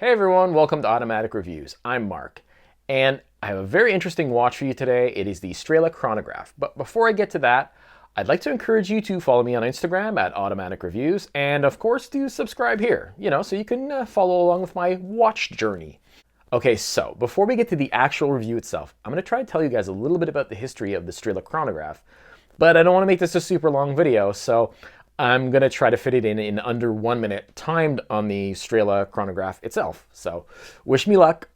Hey everyone, welcome to Automatic Reviews. I'm Mark, and I have a very interesting watch for you today. It is the Strela Chronograph. But before I get to that, I'd like to encourage you to follow me on Instagram at Automatic Reviews, and of course to subscribe here, so you can follow along with my watch journey. Okay, so before we get to the actual review itself, I'm going to try to tell you guys a little bit about the history of the Strela Chronograph, but I don't want to make this a super long video, so I'm going to try to fit it in under 1 minute, timed on the Strela Chronograph itself. So wish me luck.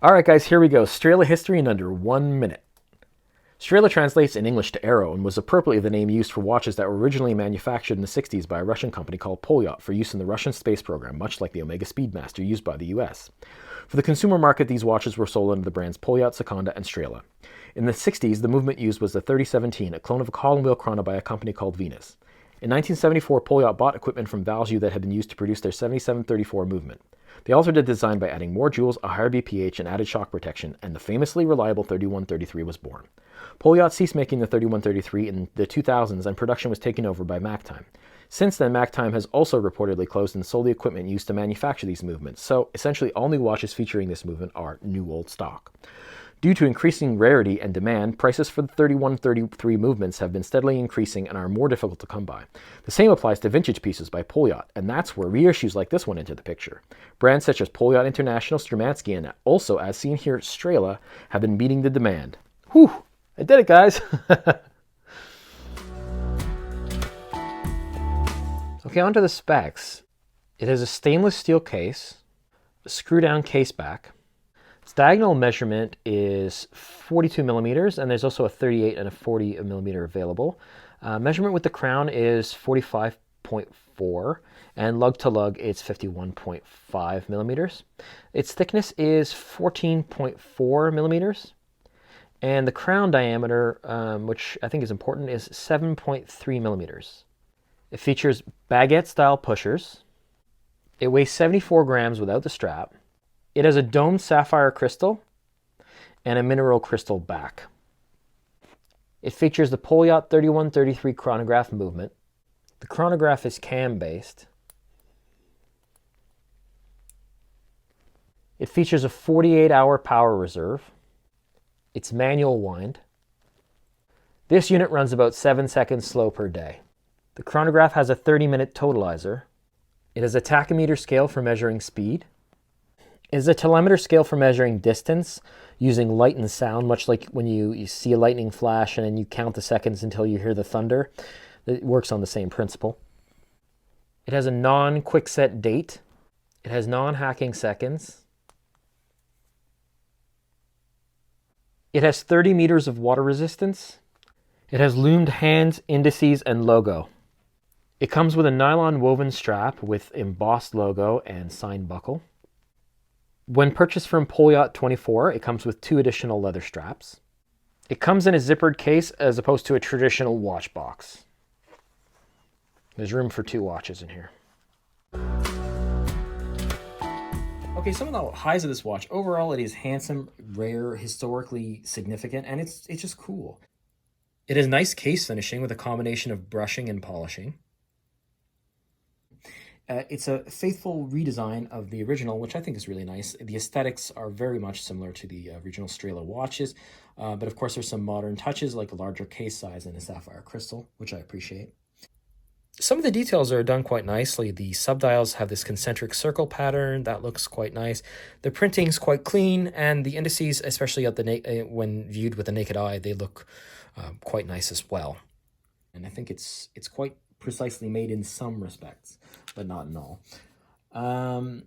All right, guys, here we go. Strela history in under 1 minute. Strela translates in English to arrow and was appropriately the name used for watches that were originally manufactured in the 60s by a Russian company called Polyot for use in the Russian space program, much like the Omega Speedmaster used by the US. For the consumer market, these watches were sold under the brands Polyot, Seconda, and Strela. In the 60s, the movement used was the 3017, a clone of a column wheel chrono by a company called Venus. In 1974, Polyot bought equipment from Valjoux that had been used to produce their 7734 movement. They altered the design by adding more jewels, a higher BPH, and added shock protection, and the famously reliable 3133 was born. Polyot ceased making the 3133 in the 2000s, and production was taken over by Mactime. Since then, Mactime has also reportedly closed and sold the equipment used to manufacture these movements, so essentially all new watches featuring this movement are new old stock. Due to increasing rarity and demand, prices for the 3133 movements have been steadily increasing and are more difficult to come by. The same applies to vintage pieces by Polyot, and that's where reissues like this one enter the picture. Brands such as Polyot International, Stremansky, and also, as seen here, Strela, have been meeting the demand. Whew! I did it, guys! Okay, on to the specs. It has a stainless steel case, a screw-down case back. Its diagonal measurement is 42 millimeters, and there's also a 38 and a 40 millimeter available. Measurement with the crown is 45.4, and lug to lug it's 51.5 millimeters. Its thickness is 14.4 millimeters, and the crown diameter, which I think is important, is 7.3 millimeters. It features baguette-style pushers. It weighs 74 grams without the strap. It has a domed sapphire crystal and a mineral crystal back. It features the Polyot 3133 chronograph movement. The chronograph is cam-based. It features a 48-hour power reserve. It's manual wind. This unit runs about 7 seconds slow per day. The chronograph has a 30-minute totalizer. It has a tachometer scale for measuring speed. It is a telemeter scale for measuring distance using light and sound, much like when you see a lightning flash and then you count the seconds until you hear the thunder. It works on the same principle. It has a non-quickset date. It has non-hacking seconds. It has 30 meters of water resistance. It has loomed hands, indices, and logo. It comes with a nylon woven strap with embossed logo and signed buckle. When purchased from Polyot 24, it comes with 2 additional leather straps. It comes in a zippered case as opposed to a traditional watch box. There's room for 2 watches in here. Okay, some of the highs of this watch. Overall, it is handsome, rare, historically significant, and it's just cool. It has nice case finishing with a combination of brushing and polishing. It's a faithful redesign of the original, which I think is really nice. The aesthetics are very much similar to the original Strela watches, but of course there's some modern touches like a larger case size and a sapphire crystal, which I appreciate. Some of the details are done quite nicely. The subdials have this concentric circle pattern that looks quite nice. The printing's quite clean, and the indices, especially at when viewed with the naked eye, they look quite nice as well. And I think it's quite precisely made in some respects, but not in all. The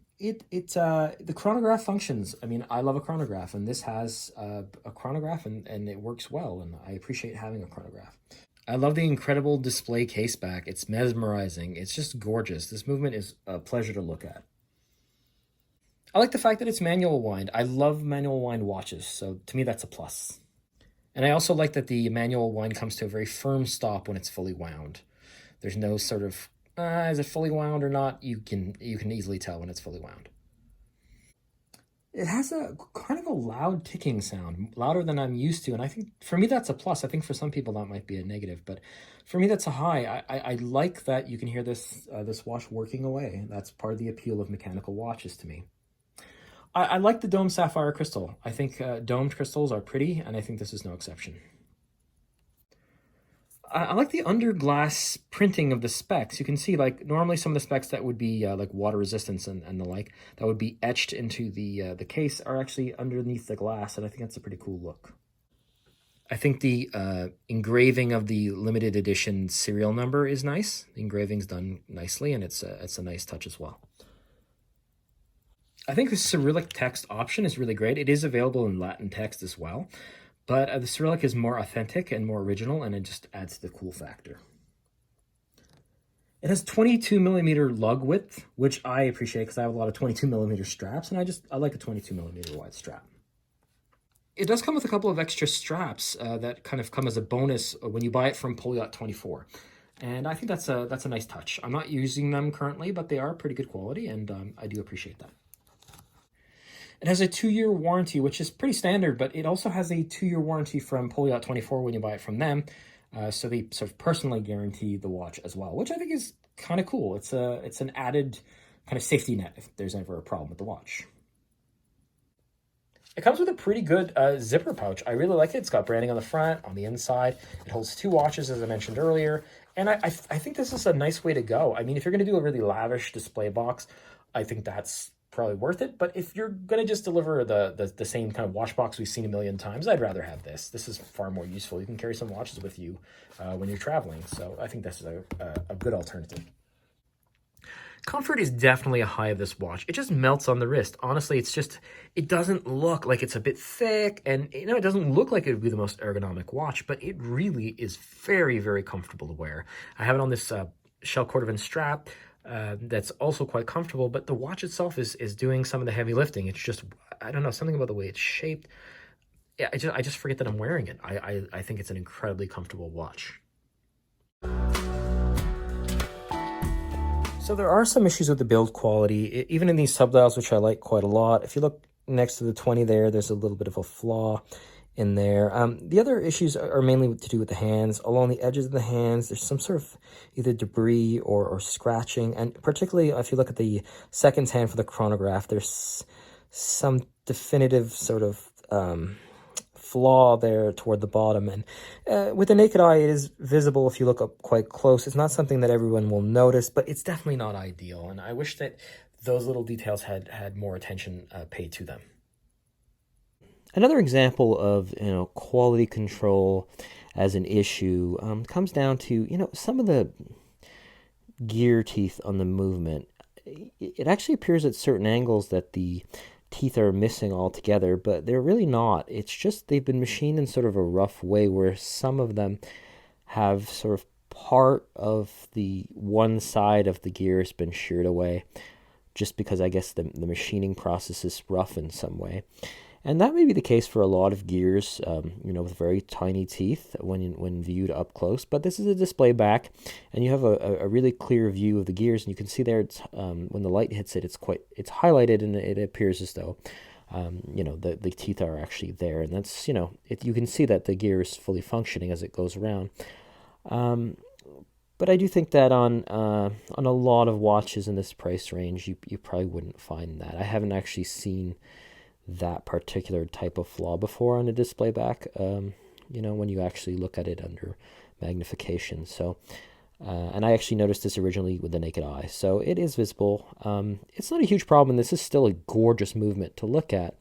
chronograph functions. I mean, I love a chronograph, and this has a chronograph, and it works well, and I appreciate having a chronograph. I love the incredible display case back. It's mesmerizing. It's just gorgeous. This movement is a pleasure to look at. I like the fact that it's manual wind. I love manual wind watches, so to me that's a plus. And I also like that the manual wind comes to a very firm stop when it's fully wound. There's no sort of, is it fully wound or not? You can easily tell when it's fully wound. It has a kind of a loud ticking sound, louder than I'm used to, and I think for me that's a plus. I think for some people that might be a negative, but for me that's a high. I like that you can hear this watch working away. That's part of the appeal of mechanical watches to me. I like the domed sapphire crystal. I think domed crystals are pretty, and I think this is no exception. I like the under glass printing of the specs. You can see, like, normally some of the specs that would be like water resistance and the like, that would be etched into the case are actually underneath the glass, and I think that's a pretty cool look. I think the engraving of the limited edition serial number is nice. The engraving's done nicely, and it's a nice touch as well. I think the Cyrillic text option is really great. It is available in Latin text as well. But the Cyrillic is more authentic and more original, and it just adds to the cool factor. It has 22 millimeter lug width, which I appreciate because I have a lot of 22 millimeter straps, and I like a 22 millimeter wide strap. It does come with a couple of extra straps that kind of come as a bonus when you buy it from Poliot 24. And I think that's a nice touch. I'm not using them currently, but they are pretty good quality, and I do appreciate that. It has a 2-year warranty, which is pretty standard, but it also has a 2-year warranty from Poliot 24 when you buy it from them. So they sort of personally guarantee the watch as well, which I think is kind of cool. It's an added kind of safety net if there's ever a problem with the watch. It comes with a pretty good zipper pouch. I really like it. It's got branding on the front, on the inside. It holds 2 watches, as I mentioned earlier. And I think this is a nice way to go. I mean, if you're going to do a really lavish display box, I think that's probably worth it. But if you're going to just deliver the same kind of watch box we've seen a million times, I'd rather have this. This is far more useful. You can carry some watches with you when you're traveling. So I think this is a good alternative. Comfort is definitely a high of this watch. It just melts on the wrist. Honestly, it doesn't look like it's a bit thick, and it doesn't look like it would be the most ergonomic watch, but it really is very, very comfortable to wear. I have it on this shell cordovan strap that's also quite comfortable, but the watch itself is doing some of the heavy lifting. It's just, I don't know, something about the way it's shaped. Yeah, I just forget that I'm wearing it. I think it's an incredibly comfortable watch. So there are some issues with the build quality, even in these subdials, which I like quite a lot. If you look next to the 20 there's a little bit of a flaw in there. The other issues are mainly to do with the hands. Along the edges of the hands, there's some sort of either debris or scratching. And particularly if you look at the seconds hand for the chronograph, there's some definitive sort of flaw there toward the bottom, and with the naked eye it is visible if you look up quite close. It's not something that everyone will notice, but it's definitely not ideal, and I wish that those little details had more attention paid to them. Another example of quality control as an issue comes down to some of the gear teeth on the movement. It actually appears at certain angles that the teeth are missing altogether, but they're really not. It's just they've been machined in sort of a rough way where some of them have sort of part of the one side of the gear has been sheared away, just because I guess the machining process is rough in some way. And that may be the case for a lot of gears, with very tiny teeth when viewed up close. But this is a display back, and you have a really clear view of the gears, and you can see there it's when the light hits it, it's highlighted, and it appears as though the teeth are actually there, and that's you can see that the gear is fully functioning as it goes around. But I do think that on a lot of watches in this price range, you probably wouldn't find that. I haven't actually seen that particular type of flaw before on a display back, when you actually look at it under magnification. So, and I actually noticed this originally with the naked eye. So it is visible. It's not a huge problem, and this is still a gorgeous movement to look at,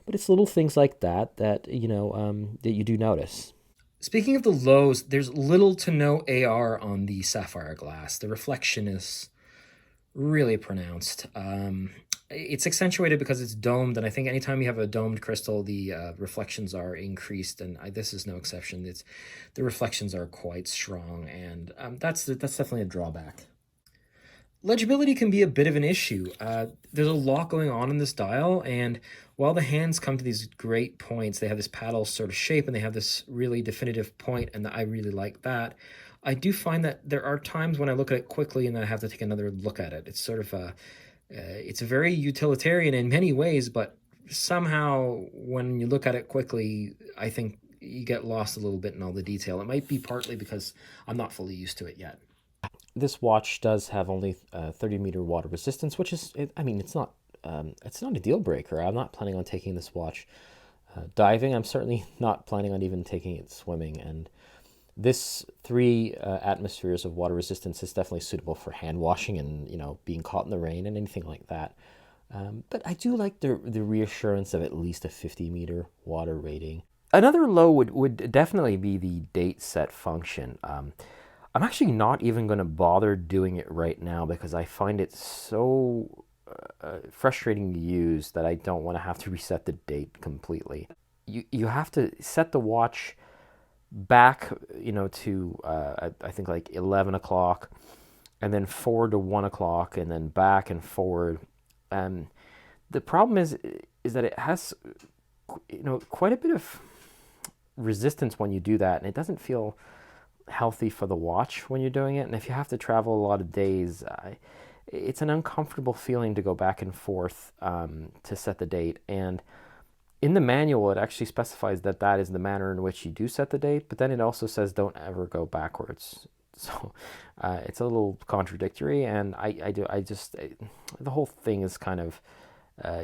but it's little things like that that you do notice. Speaking of the lows, there's little to no AR on the sapphire glass. The reflection is really pronounced. It's accentuated because it's domed, and I think anytime you have a domed crystal, the reflections are increased, and this is no exception. The reflections are quite strong, and that's definitely a drawback. Legibility can be a bit of an issue. There's a lot going on in this dial, and while the hands come to these great points, they have this paddle sort of shape, and they have this really definitive point, and I really like that. I do find that there are times when I look at it quickly and then I have to take another look at it. It's sort of it's very utilitarian in many ways, but somehow, when you look at it quickly, I think you get lost a little bit in all the detail. It might be partly because I'm not fully used to it yet. This watch does have only 30-meter water resistance, which is, I mean, it's not a deal breaker. I'm not planning on taking this watch diving. I'm certainly not planning on even taking it swimming. And this 3 atmospheres of water resistance is definitely suitable for hand washing and being caught in the rain and anything like that. But I do like the reassurance of at least a 50-meter water rating. Another low would definitely be the date set function. I'm actually not even going to bother doing it right now because I find it so frustrating to use that I don't want to have to reset the date completely. You have to set the watch back, to I think like 11 o'clock, and then forward to 1 o'clock, and then back and forward. The problem is that it has quite a bit of resistance when you do that, and it doesn't feel healthy for the watch when you're doing it. And if you have to travel a lot of days, it's an uncomfortable feeling to go back and forth to set the date. And in the manual, it actually specifies that that is the manner in which you do set the date, but then it also says don't ever go backwards. So it's a little contradictory, and the whole thing is kind of,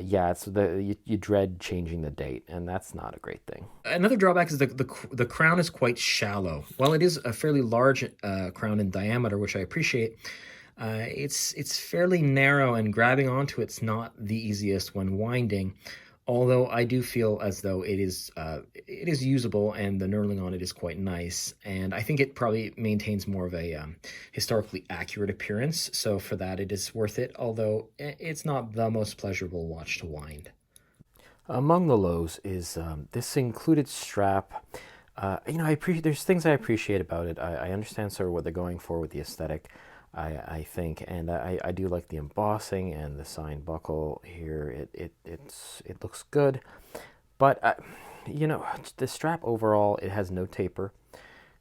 you dread changing the date, and that's not a great thing. Another drawback is the crown is quite shallow. While it is a fairly large crown in diameter, which I appreciate, it's fairly narrow, and grabbing onto it's not the easiest when winding. Although I do feel as though it is usable, and the knurling on it is quite nice, and I think it probably maintains more of a historically accurate appearance. So for that, it is worth it. Although it's not the most pleasurable watch to wind. Among the lows is this included strap. There's things I appreciate about it. I understand sort of what they're going for with the aesthetic. I think, and I do like the embossing and the sign buckle here. It looks good, but the strap overall, it has no taper,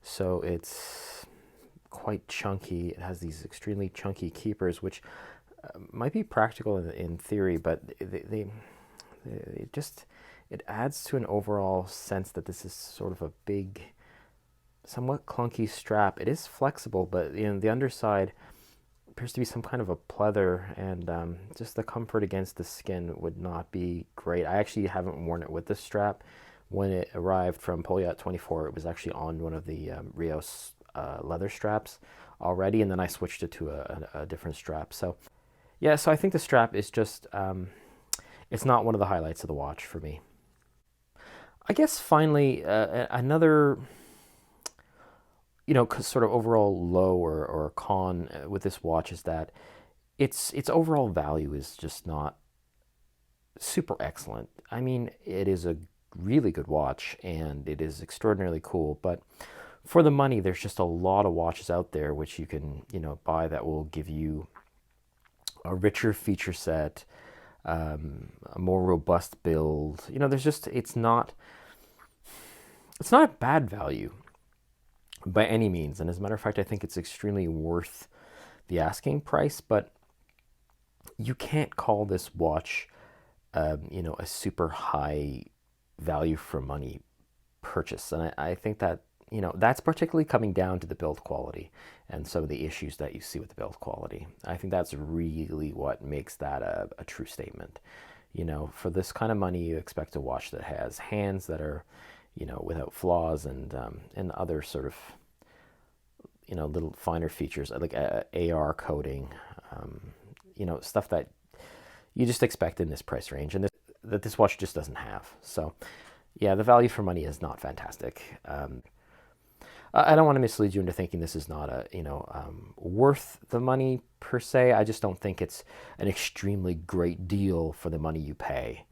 so it's quite chunky. It has these extremely chunky keepers, which might be practical in theory, but it adds to an overall sense that this is sort of a big, somewhat clunky strap. It is flexible, but the underside appears to be some kind of a pleather, and just the comfort against the skin would not be great. I actually haven't worn it with this strap. When it arrived from Polyat 24, it was actually on one of the Rios leather straps already, and then I switched it to a different strap. So yeah, so I think the strap is just, it's not one of the highlights of the watch for me. I guess finally, another sort of overall low or con with this watch is that its overall value is just not super excellent. I mean, it is a really good watch and it is extraordinarily cool, but for the money, there's just a lot of watches out there which you can buy that will give you a richer feature set, a more robust build. It's not a bad value by any means. And as a matter of fact, I think it's extremely worth the asking price, but you can't call this watch, a super high value for money purchase. And I think that, that's particularly coming down to the build quality and some of the issues that you see with the build quality. I think that's really what makes that a true statement. For this kind of money, you expect a watch that has hands that are, without flaws, and other sort of, little finer features like AR coating, stuff that you just expect in this price range, and that this watch just doesn't have. So, yeah, the value for money is not fantastic. I don't want to mislead you into thinking this is not worth the money per se. I just don't think it's an extremely great deal for the money you pay.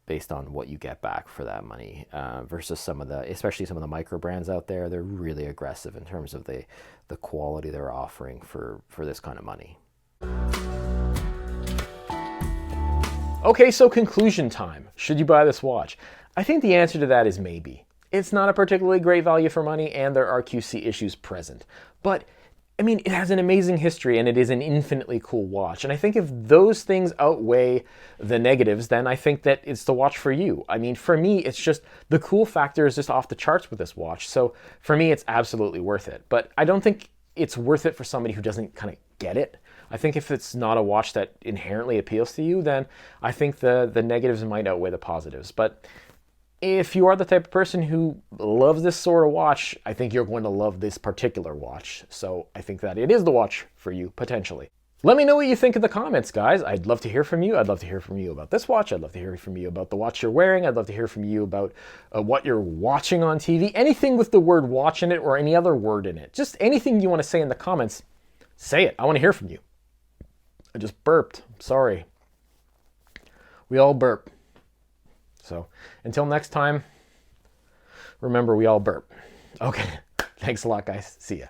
Based on what you get back for that money, versus especially some of the micro brands out there. They're really aggressive in terms of the quality they're offering for this kind of money. Okay, so conclusion time. Should you buy this watch? I think the answer to that is maybe. It's not a particularly great value for money, and there are QC issues present. But I mean, it has an amazing history and it is an infinitely cool watch. And I think if those things outweigh the negatives, then I think that it's the watch for you. I mean, for me, it's just the cool factor is just off the charts with this watch. So for me, it's absolutely worth it. But I don't think it's worth it for somebody who doesn't kind of get it. I think if it's not a watch that inherently appeals to you, then I think the negatives might outweigh the positives. But if you are the type of person who loves this sort of watch, I think you're going to love this particular watch. So I think that it is the watch for you, potentially. Let me know what you think in the comments, guys. I'd love to hear from you. I'd love to hear from you about this watch. I'd love to hear from you about the watch you're wearing. I'd love to hear from you about what you're watching on TV. Anything with the word watch in it or any other word in it. Just anything you want to say in the comments, say it. I want to hear from you. I just burped. Sorry. We all burp. So until next time, remember we all burp. Okay, thanks a lot, guys. See ya.